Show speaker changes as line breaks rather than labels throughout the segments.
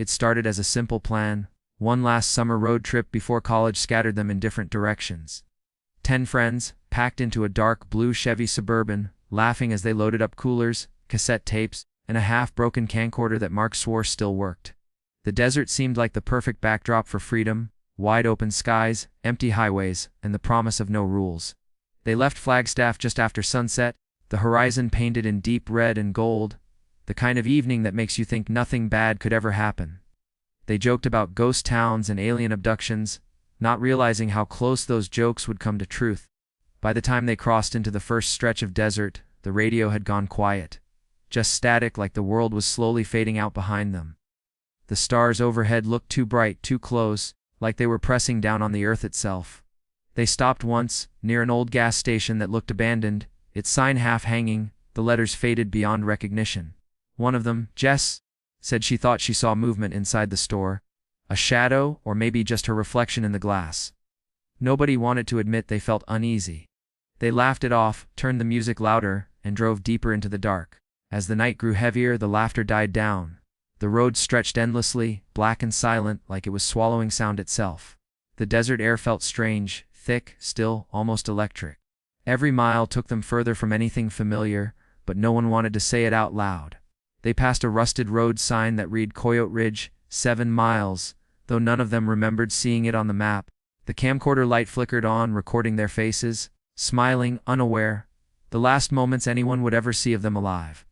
It started as a simple plan, one last summer road trip before college scattered them in different directions. 10 friends, packed into a dark blue Chevy Suburban, laughing as they loaded up coolers, cassette tapes, and a half-broken camcorder that Mark swore still worked. The desert seemed like the perfect backdrop for freedom, wide open skies, empty highways, and the promise of no rules. They left Flagstaff just after sunset, the horizon painted in deep red and gold, the kind of evening that makes you think nothing bad could ever happen. They joked about ghost towns and alien abductions, not realizing how close those jokes would come to truth. By the time they crossed into the first stretch of desert, the radio had gone quiet, just static like the world was slowly fading out behind them. The stars overhead looked too bright, too close, like they were pressing down on the earth itself. They stopped once, near an old gas station that looked abandoned, its sign half hanging, the letters faded beyond recognition. One of them, Jess, said she thought she saw movement inside the store, a shadow or maybe just her reflection in the glass. Nobody wanted to admit they felt uneasy. They laughed it off, turned the music louder, and drove deeper into the dark. As the night grew heavier, the laughter died down. The road stretched endlessly, black and silent, like it was swallowing sound itself. The desert air felt strange, thick, still, almost electric. Every mile took them further from anything familiar, but no one wanted to say it out loud. They passed a rusted road sign that read Coyote Ridge, 7 miles, though none of them remembered seeing it on the map. The camcorder light flickered on, recording their faces, smiling, unaware, the last moments anyone would ever see of them alive.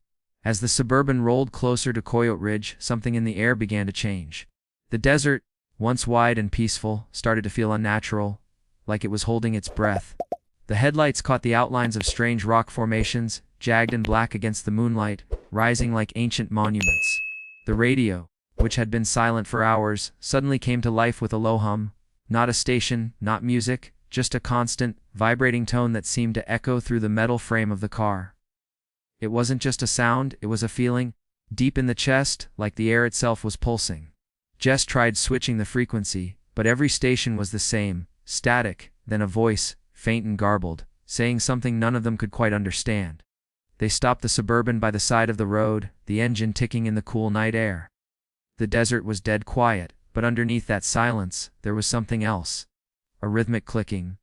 As the Suburban rolled closer to Coyote Ridge, something in the air began to change. The desert, once wide and peaceful, started to feel unnatural, like it was holding its breath. The headlights caught the outlines of strange rock formations, jagged and black against the moonlight, rising like ancient monuments. The radio, which had been silent for hours, suddenly came to life with a low hum. Not a station, not music, just a constant, vibrating tone that seemed to echo through the metal frame of the car. It wasn't just a sound, it was a feeling, deep in the chest, like the air itself was pulsing. Jess tried switching the frequency, but every station was the same, static, then a voice, faint and garbled, saying something none of them could quite understand. They stopped the Suburban by the side of the road, the engine ticking in the cool night air. The desert was dead quiet, but underneath that silence, there was something else. A rhythmic clicking,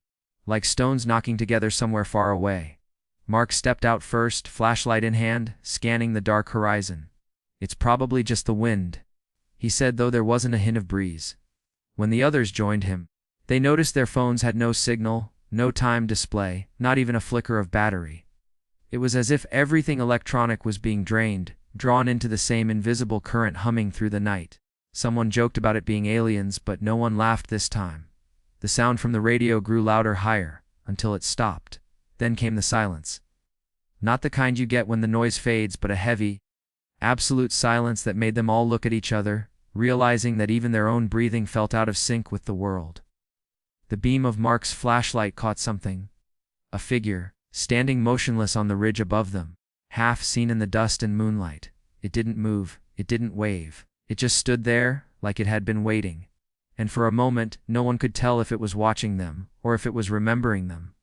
like stones knocking together somewhere far away. Mark stepped out first, flashlight in hand, scanning the dark horizon. "It's probably just the wind," he said, though there wasn't a hint of breeze. When the others joined him, they noticed their phones had no signal, no time display, not even a flicker of battery. It was as if everything electronic was being drained, drawn into the same invisible current humming through the night. Someone joked about it being aliens, but no one laughed this time. The sound from the radio grew louder, higher, until it stopped. Then came the silence. Not the kind you get when the noise fades, but a heavy, absolute silence that made them all look at each other, realizing that even their own breathing felt out of sync with the world. The beam of Mark's flashlight caught something. A figure, standing motionless on the ridge above them, half seen in the dust and moonlight. It didn't move, it didn't wave. It just stood there, like it had been waiting. And for a moment, no one could tell if it was watching them, or if it was remembering them.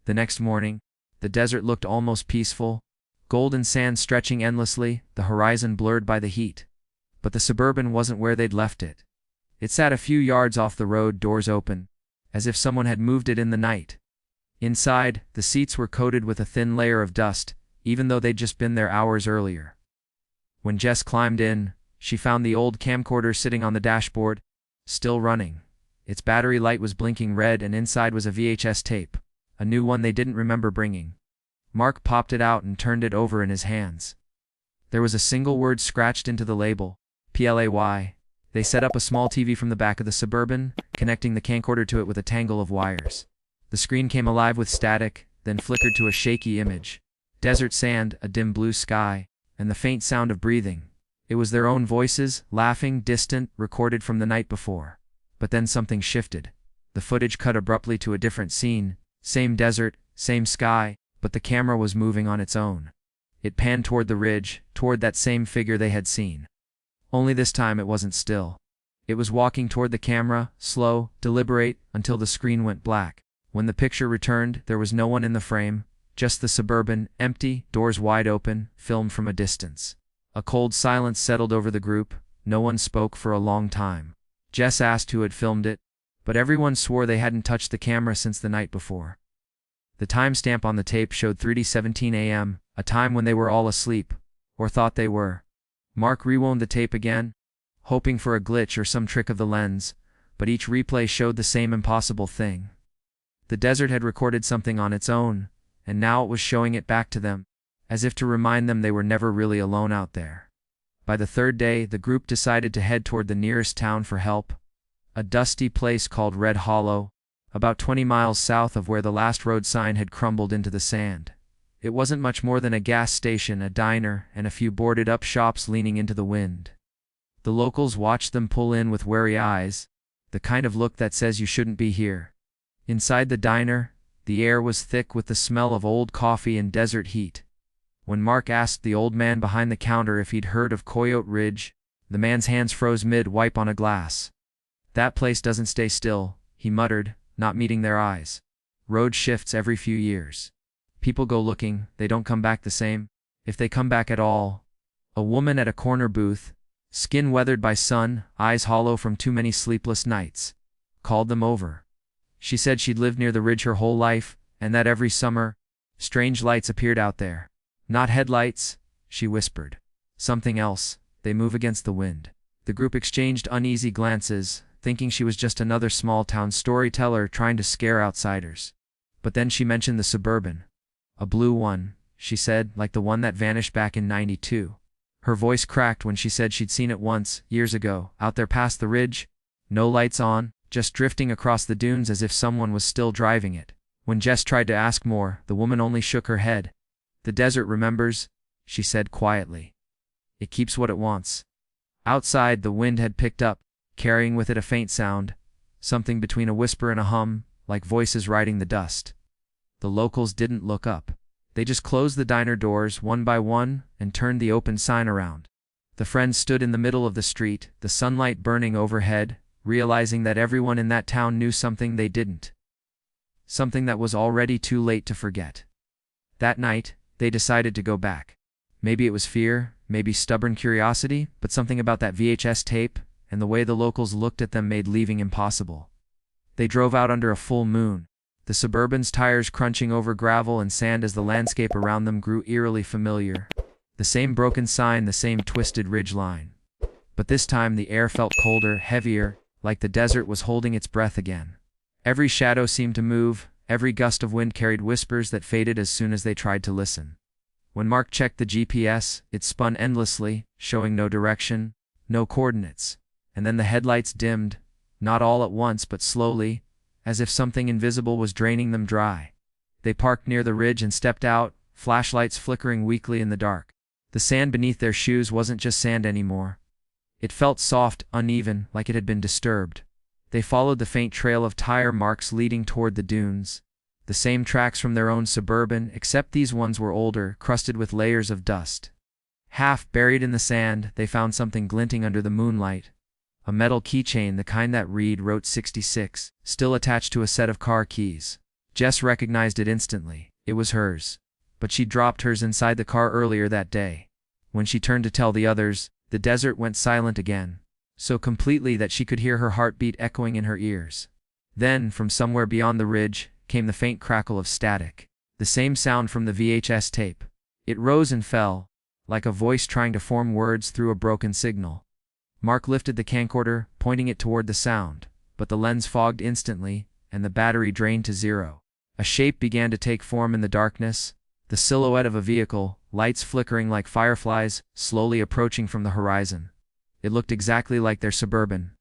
The next morning, the desert looked almost peaceful, golden sand stretching endlessly, the horizon blurred by the heat. But the Suburban wasn't where they'd left it. It sat a few yards off the road, doors open, as if someone had moved it in the night. Inside, the seats were coated with a thin layer of dust, even though they'd just been there hours earlier. When Jess climbed in, she found the old camcorder sitting on the dashboard, still running. Its battery light was blinking red, and inside was a VHS tape, a new one they didn't remember bringing. Mark popped it out and turned it over in his hands. There was a single word scratched into the label, PLAY. They set up a small TV from the back of the Suburban, connecting the camcorder to it with a tangle of wires. The screen came alive with static, then flickered to a shaky image. Desert sand, a dim blue sky, and the faint sound of breathing. It was their own voices, laughing, distant, recorded from the night before. But then something shifted. The footage cut abruptly to a different scene, same desert, same sky, but the camera was moving on its own. It panned toward the ridge, toward that same figure they had seen. Only this time it wasn't still. It was walking toward the camera, slow, deliberate, until the screen went black. When the picture returned, there was no one in the frame, just the Suburban, empty, doors wide open, filmed from a distance. A cold silence settled over the group, No one spoke for a long time. Jess asked who had filmed it, but everyone swore they hadn't touched the camera since the night before. The timestamp on the tape showed 3:17 a.m., a time when they were all asleep, or thought they were. Mark rewound the tape again, hoping for a glitch or some trick of the lens, but each replay showed the same impossible thing. The desert had recorded something on its own, and now it was showing it back to them, as if to remind them they were never really alone out there. By the third day, the group decided to head toward the nearest town for help, a dusty place called Red Hollow, about 20 miles south of where the last road sign had crumbled into the sand. It wasn't much more than a gas station, a diner, and a few boarded-up shops leaning into the wind. The locals watched them pull in with wary eyes, the kind of look that says you shouldn't be here. Inside the diner, the air was thick with the smell of old coffee and desert heat. When Mark asked the old man behind the counter if he'd heard of Coyote Ridge, the man's hands froze mid-wipe on a glass. "That place doesn't stay still," he muttered, not meeting their eyes. "Road shifts every few years. People go looking, they don't come back the same, if they come back at all." A woman at a corner booth, skin weathered by sun, eyes hollow from too many sleepless nights, called them over. She said she'd lived near the ridge her whole life, and that every summer, strange lights appeared out there. "Not headlights," she whispered. "Something else. They move against the wind." The group exchanged uneasy glances, thinking she was just another small-town storyteller trying to scare outsiders. But then she mentioned the Suburban. "A blue one," she said, "like the one that vanished back in '92. Her voice cracked when she said she'd seen it once, years ago, out there past the ridge. No lights on, just drifting across the dunes as if someone was still driving it. When Jess tried to ask more, the woman only shook her head. "The desert remembers," she said quietly. "It keeps what it wants." Outside, the wind had picked up, carrying with it a faint sound, something between a whisper and a hum, like voices riding the dust. The locals didn't look up. They just closed the diner doors one by one and turned the open sign around. The friends stood in the middle of the street, the sunlight burning overhead, realizing that everyone in that town knew something they didn't. Something that was already too late to forget. That night, they decided to go back. Maybe it was fear, maybe stubborn curiosity, but something about that VHS tape and the way the locals looked at them made leaving impossible. They drove out under a full moon, the Suburban's tires crunching over gravel and sand as the landscape around them grew eerily familiar. The same broken sign, the same twisted ridge line. But this time the air felt colder, heavier, like the desert was holding its breath again. Every shadow seemed to move, every gust of wind carried whispers that faded as soon as they tried to listen. When Mark checked the GPS, it spun endlessly, showing no direction, no coordinates. And then the headlights dimmed, not all at once but slowly, as if something invisible was draining them dry. They parked near the ridge and stepped out, flashlights flickering weakly in the dark. The sand beneath their shoes wasn't just sand anymore. It felt soft, uneven, like it had been disturbed. They followed the faint trail of tire marks leading toward the dunes. The same tracks from their own Suburban, except these ones were older, crusted with layers of dust. Half buried in the sand, they found something glinting under the moonlight. A metal keychain, the kind that Reed wrote 66, still attached to a set of car keys. Jess recognized it instantly. It was hers. But she dropped hers inside the car earlier that day. When she turned to tell the others, the desert went silent again, so completely that she could hear her heartbeat echoing in her ears. Then, from somewhere beyond the ridge, came the faint crackle of static. The same sound from the VHS tape. It rose and fell, like a voice trying to form words through a broken signal. Mark lifted the camcorder, pointing it toward the sound, but the lens fogged instantly, and the battery drained to zero. A shape began to take form in the darkness, the silhouette of a vehicle, lights flickering like fireflies, slowly approaching from the horizon. It looked exactly like their Suburban.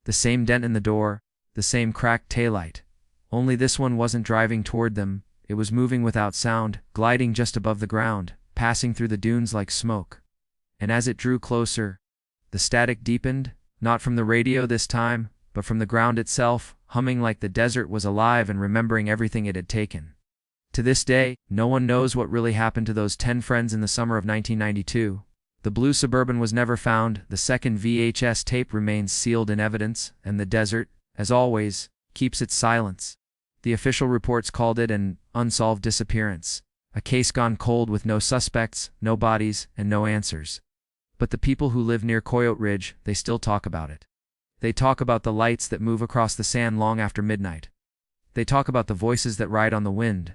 The same dent in the door, the same cracked taillight. Only this one wasn't driving toward them, it was moving without sound, gliding just above the ground, passing through the dunes like smoke. And as it drew closer, the static deepened, not from the radio this time, but from the ground itself, humming like the desert was alive and remembering everything it had taken. To this day, no one knows what really happened to those 10 friends in the summer of 1992. The blue Suburban was never found, the second VHS tape remains sealed in evidence, and the desert, as always, keeps its silence. The official reports called it an unsolved disappearance, a case gone cold with no suspects, no bodies, and no answers. But the people who live near Coyote Ridge, they still talk about it. They talk about the lights that move across the sand long after midnight. They talk about the voices that ride on the wind.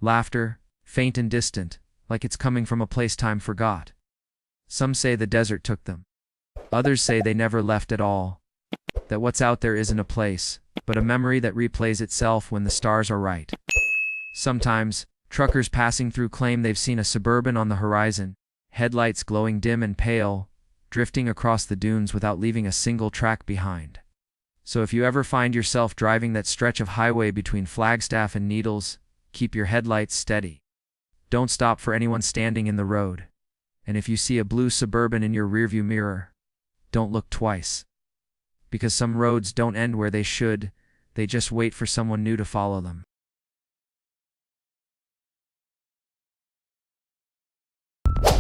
Laughter, faint and distant, like it's coming from a place time forgot. Some say the desert took them. Others say they never left at all. That what's out there isn't a place, but a memory that replays itself when the stars are right. Sometimes, truckers passing through claim they've seen a Suburban on the horizon, headlights glowing dim and pale, drifting across the dunes without leaving a single track behind. So if you ever find yourself driving that stretch of highway between Flagstaff and Needles, keep your headlights steady. Don't stop for anyone standing in the road. And if you see a blue Suburban in your rearview mirror, don't look twice. Because some roads don't end where they should, they just wait for someone new to follow them.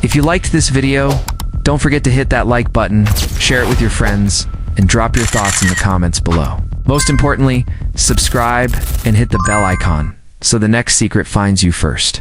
If you liked this video, don't forget to hit that like button, share it with your friends, and drop your thoughts in the comments below. Most importantly, subscribe and hit the bell icon so the next secret finds you first.